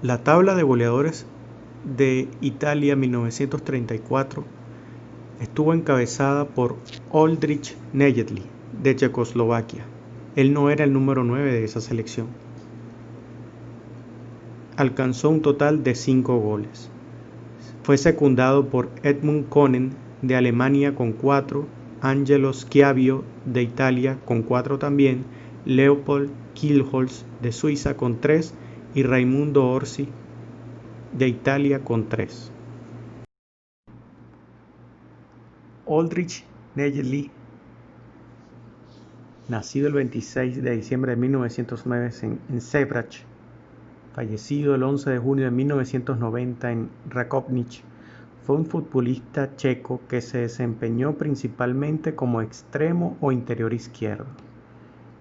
La tabla de goleadores de Italia 1934 estuvo encabezada por Oldrich Nejedly, de Checoslovaquia. Él no era el número 9 de esa selección. Alcanzó un total de 5 goles. Fue secundado por Edmund Konen, de Alemania, con 4, Angelo Schiavio, de Italia, con 4 también, Leopold Kielholz, de Suiza, con 3, y Raimundo Orsi, de Italia, con 3. Oldrich Nejedly, nacido el 26 de diciembre de 1909 en Sečac, fallecido el 11 de junio de 1990 en Rakovník, fue un futbolista checo que se desempeñó principalmente como extremo o interior izquierdo.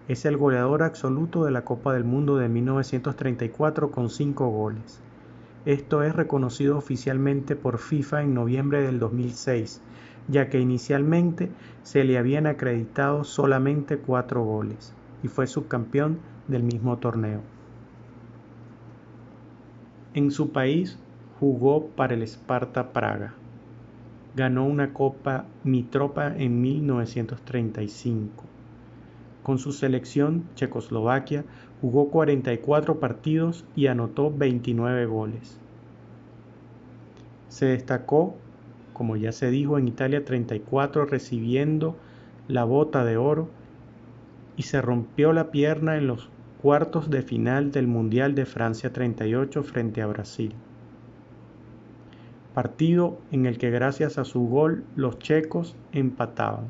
Es el goleador absoluto de la Copa del Mundo de 1934 con 5 goles. Esto es reconocido oficialmente por FIFA en noviembre del 2006, ya que inicialmente se le habían acreditado solamente 4 goles, y fue subcampeón del mismo torneo. En su país jugó para el Sparta Praga. Ganó una Copa Mitropa en 1935. Con su selección Checoslovaquia jugó 44 partidos y anotó 29 goles. Se destacó, como ya se dijo, en Italia 34 recibiendo la Bota de Oro, y se rompió la pierna en los cuartos de final del Mundial de Francia 38 frente a Brasil. Partido en el que gracias a su gol los checos empataban,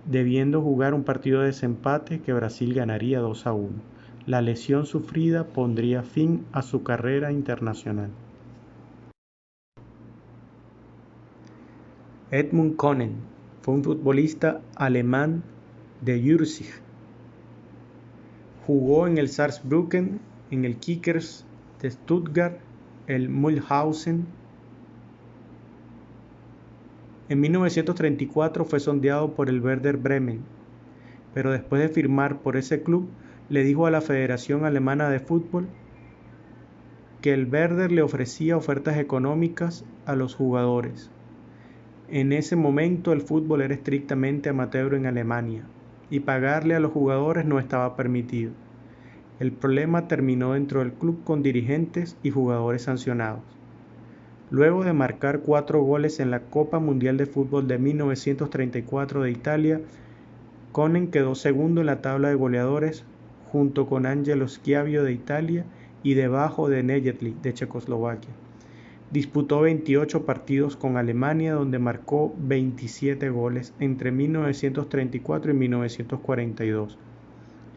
debiendo jugar un partido de desempate que Brasil ganaría 2-1. La lesión sufrida pondría fin a su carrera internacional. Edmund Konen fue un futbolista alemán de Jülich. Jugó en el Saarbrücken, en el Kickers de Stuttgart, el Mühlhausen. En 1934 fue sondeado por el Werder Bremen, pero después de firmar por ese club, le dijo a la Federación Alemana de Fútbol que el Werder le ofrecía ofertas económicas a los jugadores. En ese momento el fútbol era estrictamente amateur en Alemania, y pagarle a los jugadores no estaba permitido. El problema terminó dentro del club con dirigentes y jugadores sancionados. Luego de marcar 4 goles en la Copa Mundial de Fútbol de 1934 de Italia, Konen quedó segundo en la tabla de goleadores junto con Angelo Schiavio de Italia y debajo de Nejedly de Checoslovaquia. Disputó 28 partidos con Alemania, donde marcó 27 goles entre 1934 y 1942.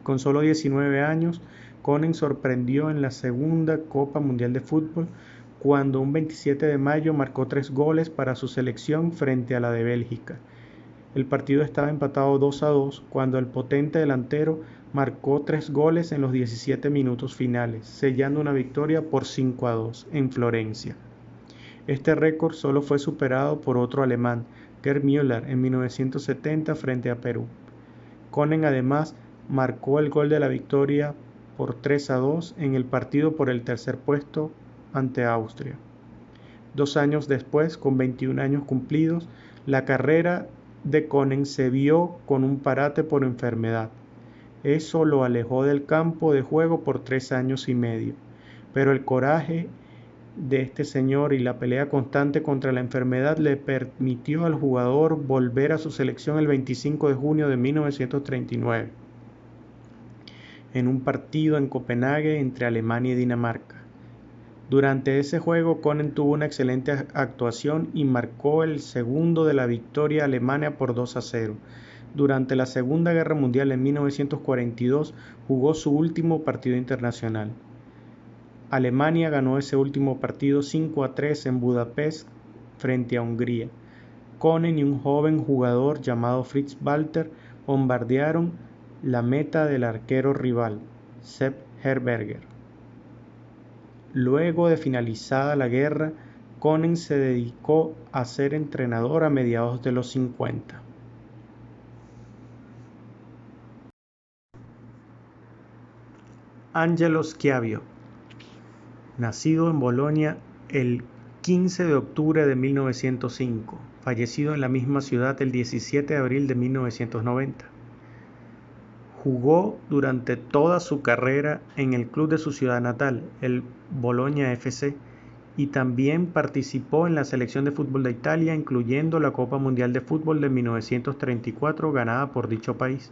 Con solo 19 años, Konen sorprendió en la segunda Copa Mundial de Fútbol cuando un 27 de mayo marcó 3 goles para su selección frente a la de Bélgica. El partido estaba empatado 2-2 cuando el potente delantero marcó 3 goles en los 17 minutos finales, sellando una victoria por 5-2 en Florencia. Este récord solo fue superado por otro alemán, Gerd Müller, en 1970 frente a Perú. Konen además marcó el gol de la victoria por 3-2 en el partido por el tercer puesto ante Austria. 2 años después, con 21 años cumplidos, la carrera de Konen se vio con un parate por enfermedad. Eso lo alejó del campo de juego por 3 años y medio, pero el coraje de este señor y la pelea constante contra la enfermedad le permitió al jugador volver a su selección el 25 de junio de 1939, en un partido en Copenhague entre Alemania y Dinamarca. Durante ese juego, Konen tuvo una excelente actuación y marcó el segundo de la victoria alemana por 2-0. Durante la Segunda Guerra Mundial en 1942 jugó su último partido internacional. Alemania ganó ese último partido 5-3 en Budapest frente a Hungría. Konen y un joven jugador llamado Fritz Walter bombardearon la meta del arquero rival, Sepp Herberger. Luego de finalizada la guerra, Konen se dedicó a ser entrenador a mediados de los 50. Angelo Schiavio. Nacido en Bolonia el 15 de octubre de 1905, fallecido en la misma ciudad el 17 de abril de 1990. Jugó durante toda su carrera en el club de su ciudad natal, el Bologna FC, y también participó en la selección de fútbol de Italia, incluyendo la Copa Mundial de Fútbol de 1934 ganada por dicho país.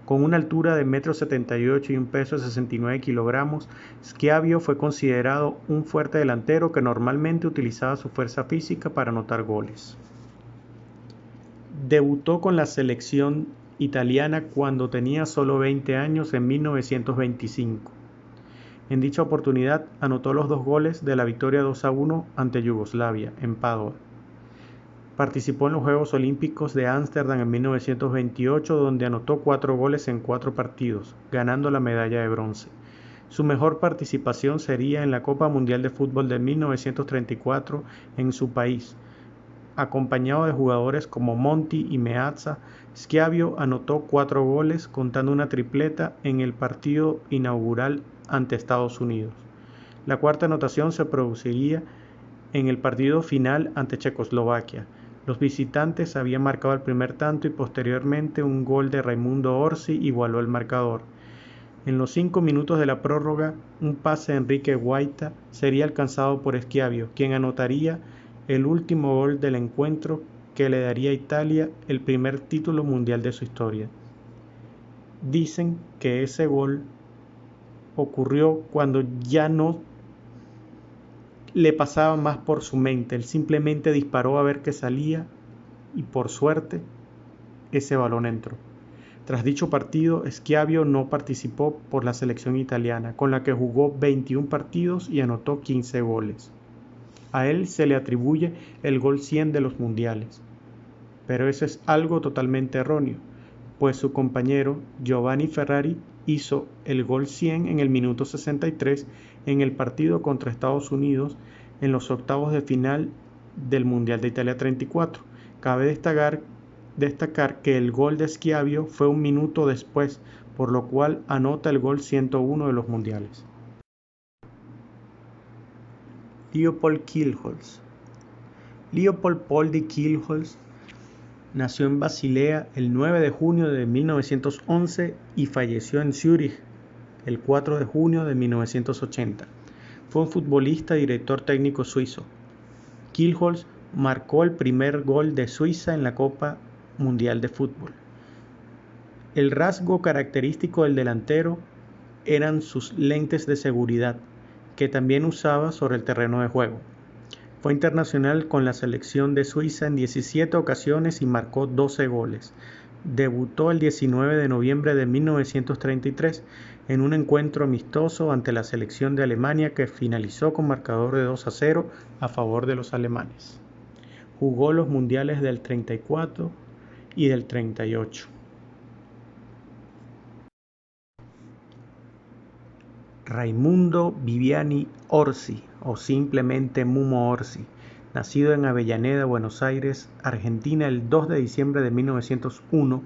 Con una altura de 1,78 m y un peso de 69 kilogramos, Schiavio fue considerado un fuerte delantero que normalmente utilizaba su fuerza física para anotar goles. Debutó con la selección italiana cuando tenía solo 20 años en 1925. En dicha oportunidad anotó los 2 goles de la victoria 2-1 ante Yugoslavia, en Padua. Participó en los Juegos Olímpicos de Ámsterdam en 1928, donde anotó 4 goles en 4 partidos, ganando la medalla de bronce. Su mejor participación sería en la Copa Mundial de Fútbol de 1934 en su país. Acompañado de jugadores como Monti y Meazza, Schiavio anotó 4 goles, contando una tripleta en el partido inaugural ante Estados Unidos. La cuarta anotación se produciría en el partido final ante Checoslovaquia. Los visitantes habían marcado el primer tanto y posteriormente un gol de Raimundo Orsi igualó el marcador. En los 5 minutos de la prórroga, un pase de Enrique Guaita sería alcanzado por Schiavio, quien anotaría el último gol del encuentro que le daría a Italia el primer título mundial de su historia. Dicen que ese gol ocurrió cuando ya no le pasaba más por su mente, él simplemente disparó a ver qué salía y por suerte ese balón entró. Tras dicho partido, Schiavio no participó por la selección italiana, con la que jugó 21 partidos y anotó 15 goles. A él se le atribuye el gol 100 de los mundiales, pero eso es algo totalmente erróneo, pues su compañero Giovanni Ferrari hizo el gol 100 en el minuto 63 en el partido contra Estados Unidos en los octavos de final del Mundial de Italia 34. Cabe destacar que el gol de Schiavio fue un minuto después, por lo cual anota el gol 101 de los mundiales. Leopold Kielholz. Leopold Poldi Kielholz nació en Basilea el 9 de junio de 1911 y falleció en Zúrich el 4 de junio de 1980. Fue un futbolista y director técnico suizo. Kielholz marcó el primer gol de Suiza en la Copa Mundial de Fútbol. El rasgo característico del delantero eran sus lentes de seguridad, que también usaba sobre el terreno de juego. Fue internacional con la selección de Suiza en 17 ocasiones y marcó 12 goles. Debutó el 19 de noviembre de 1933 en un encuentro amistoso ante la selección de Alemania que finalizó con marcador de 2-0 a favor de los alemanes. Jugó los mundiales del 34 y del 38. Raimundo Viviani Orsi, o simplemente Mumo Orsi, nacido en Avellaneda, Buenos Aires, Argentina, el 2 de diciembre de 1901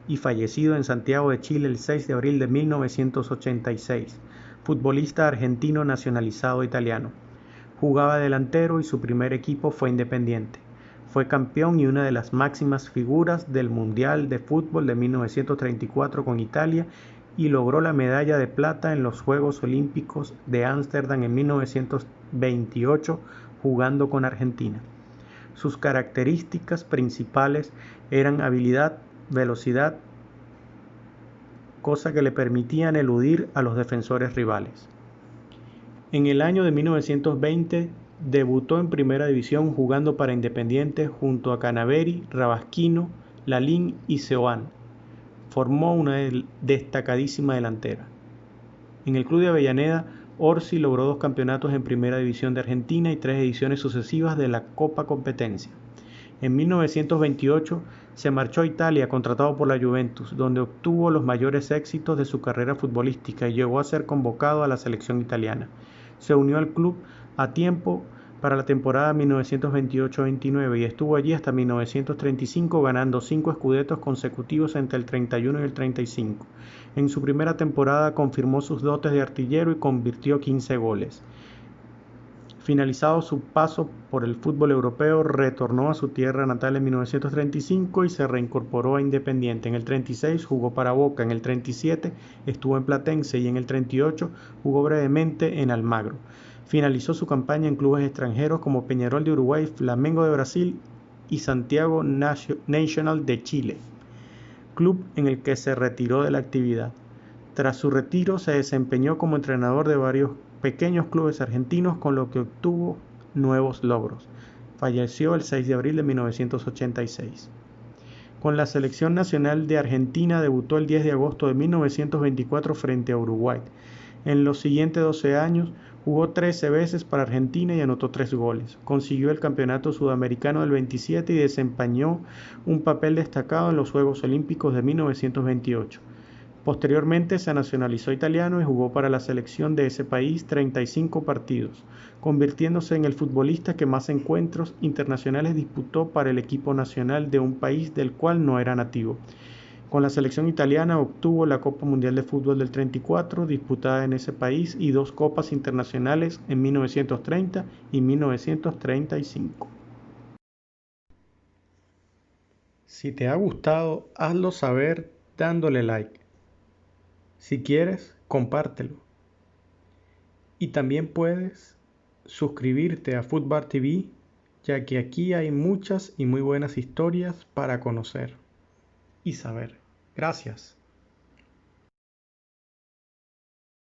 y fallecido en Santiago de Chile el 6 de abril de 1986, futbolista argentino nacionalizado italiano. Jugaba delantero y su primer equipo fue Independiente. Fue campeón y una de las máximas figuras del Mundial de Fútbol de 1934 con Italia y logró la medalla de plata en los Juegos Olímpicos de Ámsterdam en 1928 jugando con Argentina. Sus características principales eran habilidad, velocidad, cosa que le permitían eludir a los defensores rivales. En el año de 1920 debutó en Primera División jugando para Independiente junto a Canaveri, Rabasquino, Lalín y Seoane. Formó una destacadísima delantera. En el club de Avellaneda, Orsi logró 2 campeonatos en Primera División de Argentina y 3 ediciones sucesivas de la Copa Competencia. En 1928 se marchó a Italia contratado por la Juventus, donde obtuvo los mayores éxitos de su carrera futbolística y llegó a ser convocado a la selección italiana. Se unió al club a tiempo para la temporada 1928-29 y estuvo allí hasta 1935 ganando 5 scudettos consecutivos entre el 31 y el 35. En su primera temporada confirmó sus dotes de artillero y convirtió 15 goles. Finalizado su paso por el fútbol europeo, retornó a su tierra natal en 1935 y se reincorporó a Independiente. En el 36 jugó para Boca, en el 37 estuvo en Platense y en el 38 jugó brevemente en Almagro. Finalizó su campaña en clubes extranjeros como Peñarol de Uruguay, Flamengo de Brasil y Santiago National de Chile, club en el que se retiró de la actividad. Tras su retiro se desempeñó como entrenador de varios pequeños clubes argentinos, con lo que obtuvo nuevos logros. Falleció el 6 de abril de 1986. Con la selección nacional de Argentina debutó el 10 de agosto de 1924 frente a Uruguay. En los siguientes 12 años jugó 13 veces para Argentina y anotó 3 goles. Consiguió el campeonato sudamericano del 27 y desempeñó un papel destacado en los Juegos Olímpicos de 1928. Posteriormente se nacionalizó italiano y jugó para la selección de ese país 35 partidos, convirtiéndose en el futbolista que más encuentros internacionales disputó para el equipo nacional de un país del cual no era nativo. Con la selección italiana obtuvo la Copa Mundial de Fútbol del 34, disputada en ese país, y 2 copas internacionales en 1930 y 1935. Si te ha gustado, hazlo saber dándole like. Si quieres, compártelo. Y también puedes suscribirte a Footbar TV, ya que aquí hay muchas y muy buenas historias para conocer y saber. Gracias.